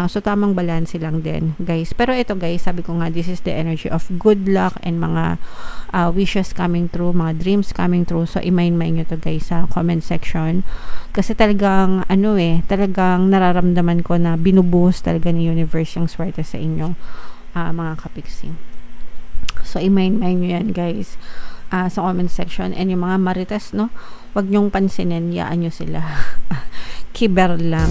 So tamang balance lang din, guys. Pero ito, guys, sabi ko nga, this is the energy of good luck and mga wishes coming true, mga dreams coming true. So i-mind nyo to, guys, sa comment section. Kasi talagang talagang nararamdaman ko na binubuhos talaga ni universe yung swerte sa inyo, mga kapiksi. So i-mind nyo yan, guys, sa comment section. And yung mga marites, no, wag nyong pansinin, yaan nyo sila. Kiber lang.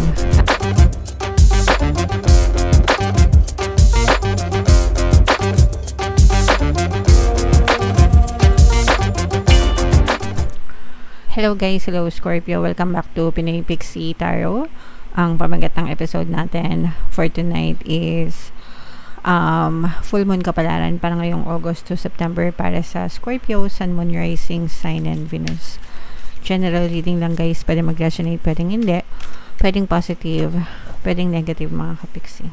Hello guys, hello Scorpio, welcome back to Pinoy Pixie Tarot. Ang pamagat ng episode natin for tonight is full moon kapalaran para ngayong August to September para sa Scorpio, Sun, Moon, Rising, Sign, and Venus. General reading lang, guys, pwede mag-resonate, pwedeng hindi, pwedeng positive, pwedeng negative, mga kapiksi.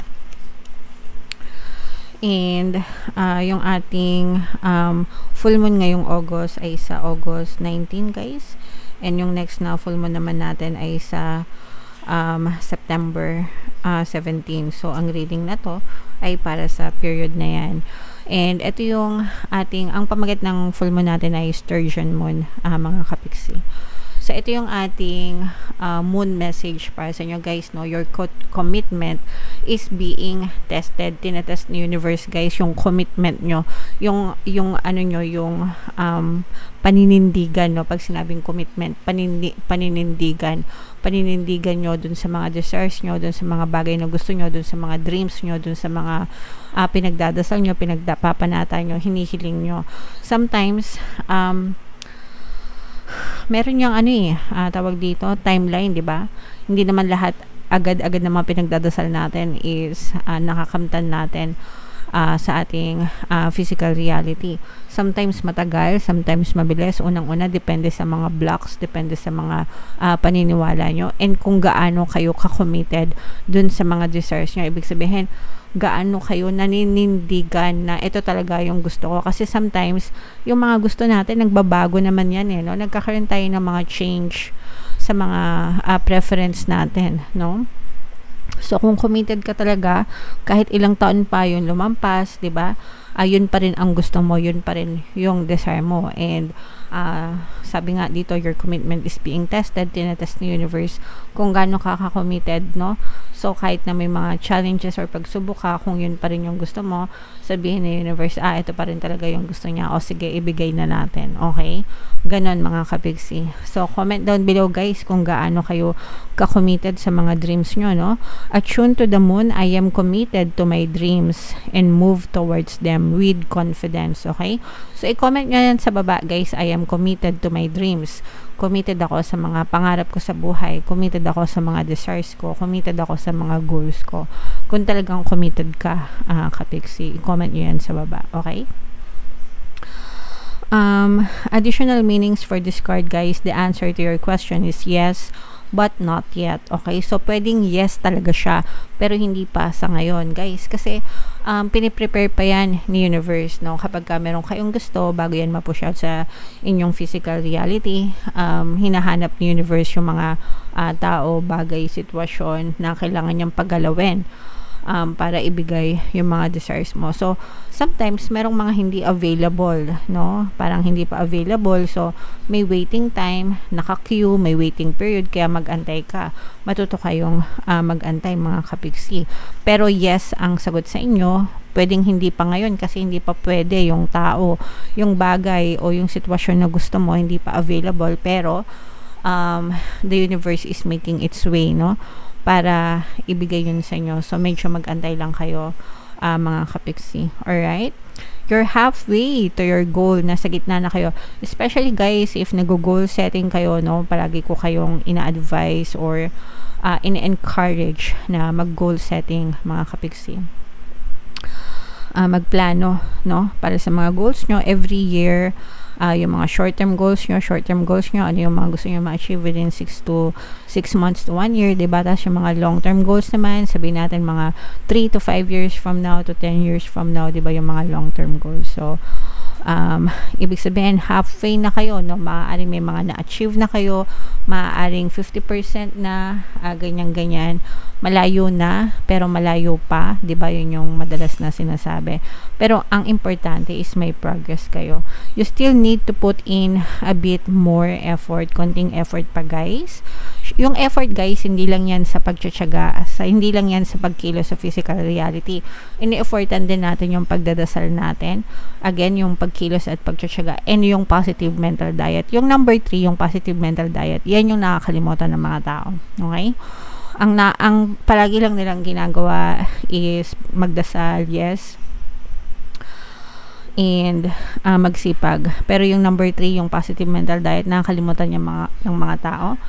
And yung ating full moon ngayong August ay sa August 19, guys. And yung next na full moon naman natin ay sa September 17. So ang reading na to ay para sa period na yan. And ito yung ang pamagat ng full moon natin ay Sturgeon moon, mga kapiksi. So ito yung ating moon message para sa inyo, guys, no. Your commitment is being tested. Tinetest ni universe, guys, yung commitment nyo, yung paninindigan, no. Pag sinabing commitment, paninindigan nyo dun sa mga desires nyo, dun sa mga bagay na gusto nyo, dun sa mga dreams nyo, dun sa mga pinagdadasal nyo, pinagpapanata nyo, hinihiling nyo. Sometimes meron yung tawag dito, timeline, di ba? Hindi naman lahat agad-agad na mga pinagdadasal natin is nakakamtan natin sa ating physical reality. Sometimes matagal, sometimes mabilis. Unang-una, depende sa mga blocks, depende sa mga paniniwala nyo, and kung gaano kayo ka-committed dun sa mga desires nyo. Ibig sabihin, gaano kayo naninindigan na ito talaga yung gusto ko. Kasi sometimes, yung mga gusto natin, nagbabago naman yan, no? Nagkakaroon tayo ng mga change sa mga preference natin, no? So, kung committed ka talaga, kahit ilang taon pa yun lumampas, di ba? Yun pa rin ang gusto mo, yun pa rin yung desire mo. And sabi nga dito, your commitment is being tested. Tinetest ni universe kung gaano ka ka-committed, no? So, kahit na may mga challenges or pagsubok ka, kung yun pa rin yung gusto mo, sabihin ni universe, ito pa rin talaga yung gusto niya. O sige, ibigay na natin. Okay? Ganon, mga kapiksi. So, comment down below, guys, kung gaano kayo ka-committed sa mga dreams nyo, no? Attune to the moon, I am committed to my dreams and move towards them with confidence. Okay? So, i-comment nyo yan sa baba, guys. I am committed to my dreams. Committed ako sa mga pangarap ko sa buhay. Committed ako sa mga desires ko. Committed ako sa mga goals ko. Kung talagang committed ka, kapiksi, i-comment nyo yan sa baba. Okay? Additional meanings for this card, guys. The answer to your question is yes, but not yet. Okay? So, pwedeng yes talaga siya, pero hindi pa sa ngayon, guys. Kasi, piniprepare pa yan ni universe, no? Kapag meron kayong gusto, bago yan ma-push out sa inyong physical reality, hinahanap ni universe yung mga tao, bagay, sitwasyon na kailangan niyang paggalawin para ibigay yung mga desires mo. So, sometimes, merong mga hindi available, no? Parang hindi pa available. So, may waiting time, naka-queue, may waiting period, kaya mag-antay ka. Matuto kayong mag-antay, mga kapiksi. Pero yes, ang sagot sa inyo, pwedeng hindi pa ngayon kasi hindi pa pwede yung tao, yung bagay o yung sitwasyon na gusto mo, hindi pa available. Pero, the universe is making its way, no? Para ibigay yun sa inyo. So, medyo mag-antay lang kayo, mga kapiksi. Alright? You're halfway to your goal. Nasa gitna na kayo. Especially, guys, if nag-goal setting kayo, no? Palagi ko kayong ina-advise or ina-encourage na mag-goal setting, mga kapiksi. Magplano, no? Para sa mga goals nyo. Every year, yung mga short-term goals nyo, ano yung mga gusto nyo ma-achieve within 6 months to 1 year, diba? Tapos yung mga long-term goals naman, sabihin natin mga 3 to 5 years from now to 10 years from now, diba? Yung mga long-term goals. So, Ibig sabihin, halfway na kayo, no? Maaaring may mga na-achieve na kayo, maaaring 50% na, ganyan-ganyan. Malayo na, pero malayo pa. Diba? Yun yung madalas na sinasabi. Pero ang importante is may progress kayo. You still need to put in a bit more effort, konting effort pa, guys. Yung effort, guys, hindi lang yan sa pagtsatsaga, hindi lang yan sa pagkilo sa physical reality. Ini-effortan din natin yung pagdadasal natin. Again, yung pagkilos at pagtsatsaga, and yung positive mental diet. Yung number 3, yung positive mental diet, yan yung nakakalimutan ng mga tao. Okay? Ang palagi lang nilang ginagawa is magdasal, yes, and magsipag. Pero yung number 3, yung positive mental diet, nakakalimutan ng mga tao.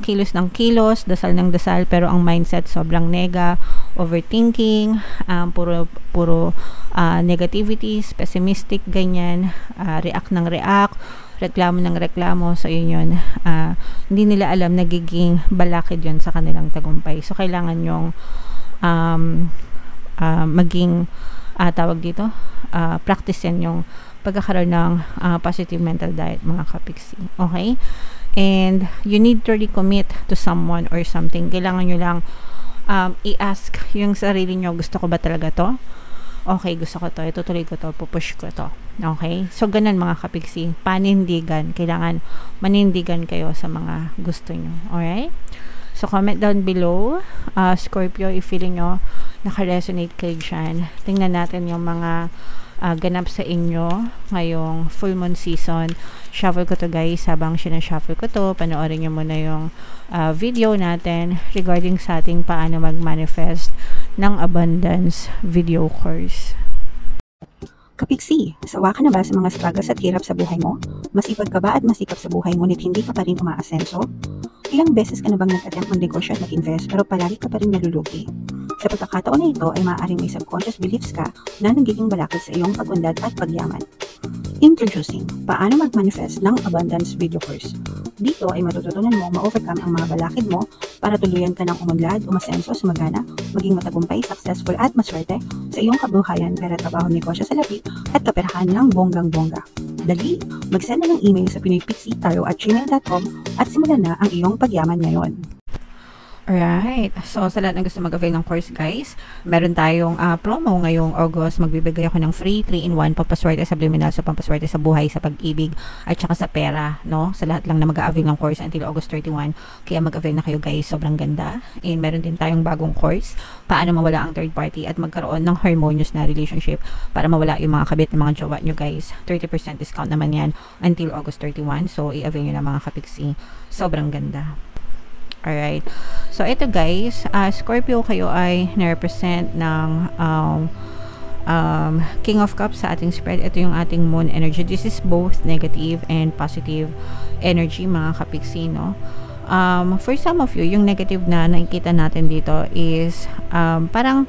Kilos ng kilos, dasal ng dasal, pero ang mindset sobrang nega, overthinking, puro negativities, pessimistic, ganyan, react ng react, reklamo ng reklamo. So yun, hindi nila alam, nagiging balakid yun sa kanilang tagumpay. So kailangan yung maging tawag dito, practice yan yung pagkakaroon ng positive mental diet, mga kapiksi. Okay? And you need to recommit to someone or something. Kailangan nyo lang i-ask yung sarili nyo, gusto ko ba talaga to? Okay, gusto ko to, itutuloy ko to, pupush ko to. Okay? So, ganun, mga kapiksi. Panindigan. Kailangan manindigan kayo sa mga gusto nyo. Alright? So, comment down below. Scorpio, if feeling nyo naka-resonate kayo dyan. Tingnan natin yung mga ganap sa inyo ngayong full moon season. Shuffle ko to, guys. Habang sinashuffle ko to, panoorin nyo muna yung video natin regarding sa ating paano mag-manifest ng abundance video course. Kapiksi, sawa ka na ba sa mga struggles at hirap sa buhay mo? Masipag ka ba at masikap sa buhay ngunit hindi ka pa rin umaasenso? Ilang beses ka na bang nag-attempt ng negosyo at nag-invest pero palagi ka pa rin nalulugi? Sa pagkakataon na ito ay maaaring may subconscious beliefs ka na nagiging balakid sa iyong pag-unlad at pagyaman. Introducing, paano mag-manifest ng abundance video course. Dito ay matututunan mo ma-overcome ang mga balakid mo para tuluyan ka ng umunlad, umasenso, sumagana, maging matagumpay, successful at maswerte sa iyong kabuhayan, pera, trabaho, negosyo sa lapi at kaperahan ng bonggang-bongga. Dali, mag-send na ng email sa pinoypixitaro@gmail.com at simulan na ang iyong pagyaman ngayon. Alright. So, sa lahat ng gusto mag-avail ng course, guys, meron tayong promo ngayong August. Magbibigay ako ng free 3-in-1 pampaswerte subliminal, so pampaswerte sa buhay, sa pag-ibig, at saka sa pera, no? Sa lahat lang na mag-avail ng course until August 31. Kaya mag-avail na kayo, guys. Sobrang ganda. And meron din tayong bagong course, paano mawala ang third party at magkaroon ng harmonious na relationship para mawala yung mga kabit ng mga jowa nyo, guys. 30% discount naman yan until August 31. So, i-avail nyo na, mga kapiksi. Sobrang ganda. Alright. So, ito, guys, Scorpio, kayo ay na-represent ng King of Cups sa ating spread. Ito yung ating moon energy. This is both negative and positive energy, mga kapiksi, no? For some of you, yung negative na nakikita natin dito is parang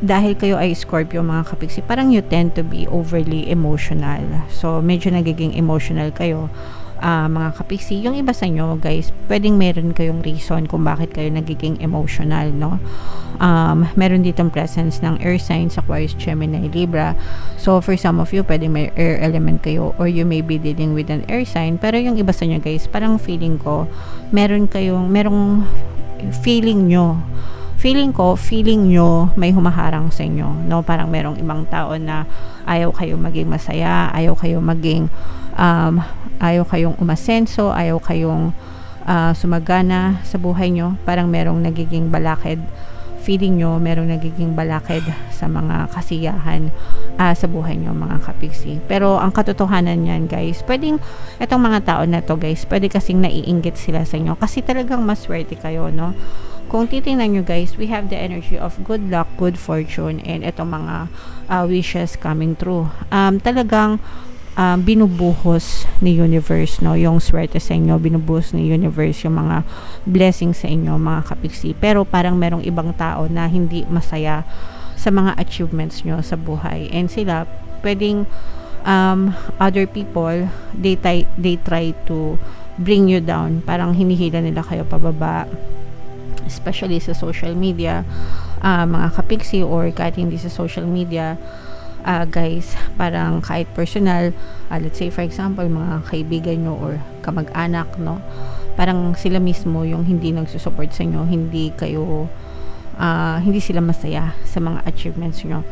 dahil kayo ay Scorpio, mga kapiksi, parang you tend to be overly emotional. So, medyo nagiging emotional kayo. Mga kapiksi, yung iba sa inyo, guys, pwedeng meron kayong reason kung bakit kayo nagiging emotional, no? Meron ditong presence ng air signs, Aquarius, Gemini, Libra. So, for some of you, pwedeng may air element kayo or you may be dealing with an air sign. Pero yung iba sa inyo, guys, parang feeling ko, merong feeling nyo may humaharang sa inyo, no? Parang merong ibang tao na ayaw kayo maging masaya, ayaw kayong umasenso, ayaw kayong sumagana sa buhay nyo. Parang merong nagiging balakid, feeling nyo merong nagiging balakid sa mga kasiyahan sa buhay nyo, mga kapiksi. Pero ang katotohanan yan, guys, pwedeng itong mga tao na to, guys, pwede kasing naiinggit sila sa inyo kasi talagang maswerte kayo, no? Kung titingnan nyo, guys, we have the energy of good luck, good fortune, and itong mga wishes coming true. Talagang binubuhos ni universe, no, yung swerte sa inyo, binubuhos ni universe yung mga blessings sa inyo, mga kapiksi. Pero parang merong ibang tao na hindi masaya sa mga achievements nyo sa buhay, and sila pwedeng other people, they try to bring you down, parang hinihila nila kayo pababa, especially sa social media, mga kapiksi, or kahit hindi sa social media, guys, parang kahit personal, let's say for example, mga kaibigan nyo or kamag-anak, no? Parang sila mismo yung hindi nagsusupport sa inyo, hindi sila masaya sa mga achievements nyo.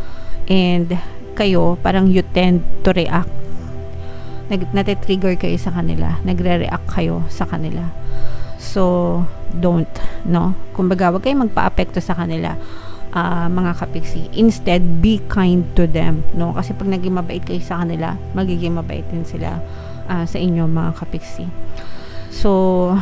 And kayo, parang you tend to react. Nate-trigger kayo sa kanila, nagre-react kayo sa kanila. So, don't, no? Kumbaga, wag kayong magpa-apekto sa kanila, mga kapiksi. Instead, be kind to them, no? Kasi pag naging mabait kayo sa kanila, magiging mabait din sila sa inyo, mga kapiksi. So,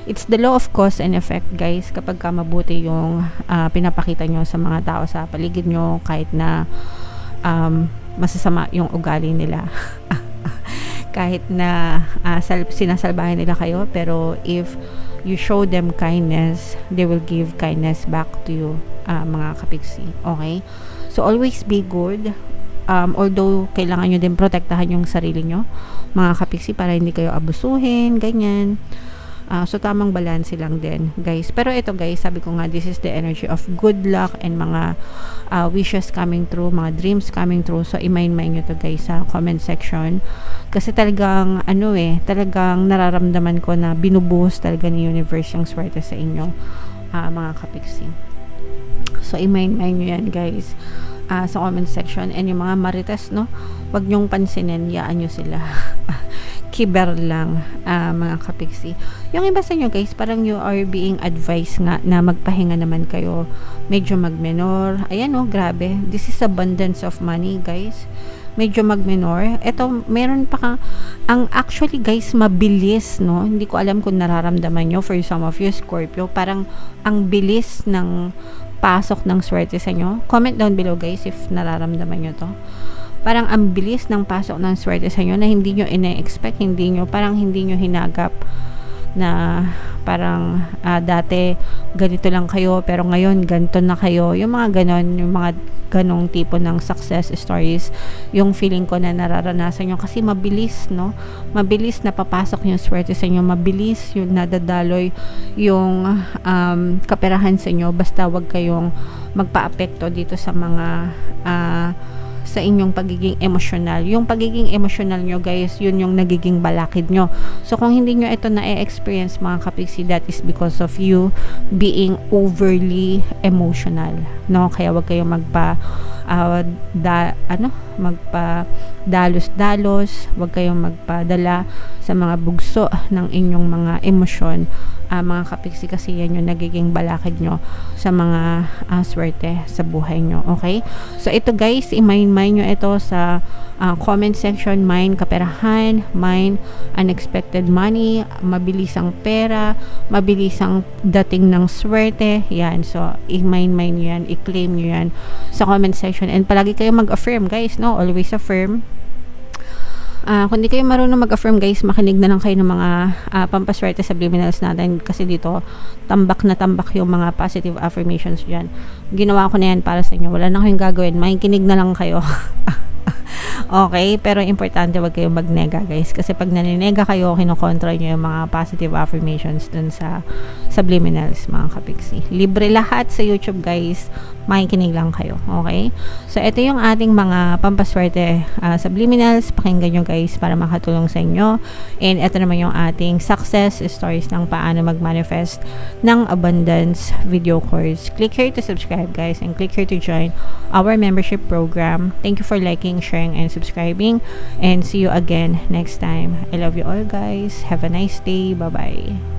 it's the law of cause and effect, guys. Kapag ka mabuti yung pinapakita nyo sa mga tao sa paligid nyo, kahit na masasama yung ugali nila. Kahit na sinasalbahan nila kayo, pero if you show them kindness, they will give kindness back to you, mga kapiksi. Okay? So, always be good. Although, kailangan nyo din protektahan yung sarili nyo, mga kapiksi, para hindi kayo abusuhin, ganyan. So, tamang balance lang din, guys. Pero ito, guys, sabi ko nga, this is the energy of good luck and mga wishes coming true, mga dreams coming true. So, i-mind nyo to, guys, sa comment section. Kasi talagang, talagang nararamdaman ko na binubuhos talaga ni universe yung swerte sa inyo, mga kapiksi. So, i-mind nyo yan, guys, sa comment section. And yung mga marites, no, wag nyong pansinin, yaan nyo sila. Kiber lang, mga kapiksi. Yung iba sa inyo, guys, parang you are being advised nga na magpahinga naman kayo, medyo magmenor. Ayan, oh, grabe, this is abundance of money, guys. Medyo magmenor. Ito, meron pa ang actually, guys, mabilis, no? Hindi ko alam kung nararamdaman nyo for some of you, Scorpio, parang ang bilis ng pasok ng swerte sa inyo. Comment down below, guys, if nararamdaman nyo to. Parang ang bilis ng pasok ng swerte sa inyo na hindi nyo ina-expect, hindi nyo hinagap na parang dati ganito lang kayo, pero ngayon ganito na kayo. Yung mga ganon, yung mga ganong tipo ng success stories, yung feeling ko na nararanasan nyo kasi mabilis, no? Mabilis na papasok yung swerte sa inyo, mabilis yung nadadaloy yung kaperahan sa inyo, basta wag kayong magpa-apekto dito sa mga sa inyong pagiging emosyonal. Yung pagiging emosyonal nyo, guys, yun yung nagiging balakid nyo. So, kung hindi nyo ito na-experience, mga kapiksi, that is because of you being overly emotional, no? Kaya wag kayong magpa-dalos-dalos, wag kayong magpadala sa mga bugso ng inyong mga emosyon, mga kapiksi, kasi yan yung nagiging balakid nyo sa mga swerte sa buhay nyo. Okay? So, ito, guys, i-mind nyo ito sa comment section. Mind kaperahan, mind unexpected money, mabilis ang pera, mabilis ang dating ng swerte. Yan. So, i-mind nyo yan, i-claim nyo yan sa comment section. And palagi kayo mag-affirm, guys, no? Always affirm. Kung di kayo marunong mag-affirm, guys, makinig na lang kayo ng mga pampaswerte subliminals natin, kasi dito tambak na tambak yung mga positive affirmations dyan. Ginawa ko na yan para sa inyo, wala na kayong gagawin, makikinig na lang kayo. Okay, pero importante wag kayong magnega, guys, kasi pag naninega kayo, kinokontra nyo yung mga positive affirmations dun sa subliminals, mga kapiksi. Libre lahat sa YouTube, guys, makikinig lang kayo. Okay, so ito yung ating mga pampaswerte subliminals. Pakinggan nyo, guys, para makatulong sa inyo. And ito naman yung ating success stories ng paano mag-manifest ng abundance video course. Click here to subscribe, guys, and click here to join our membership program. Thank you for liking, sharing, and subscribing, and see you again next time. I love you all, guys. Have a nice day. Bye bye.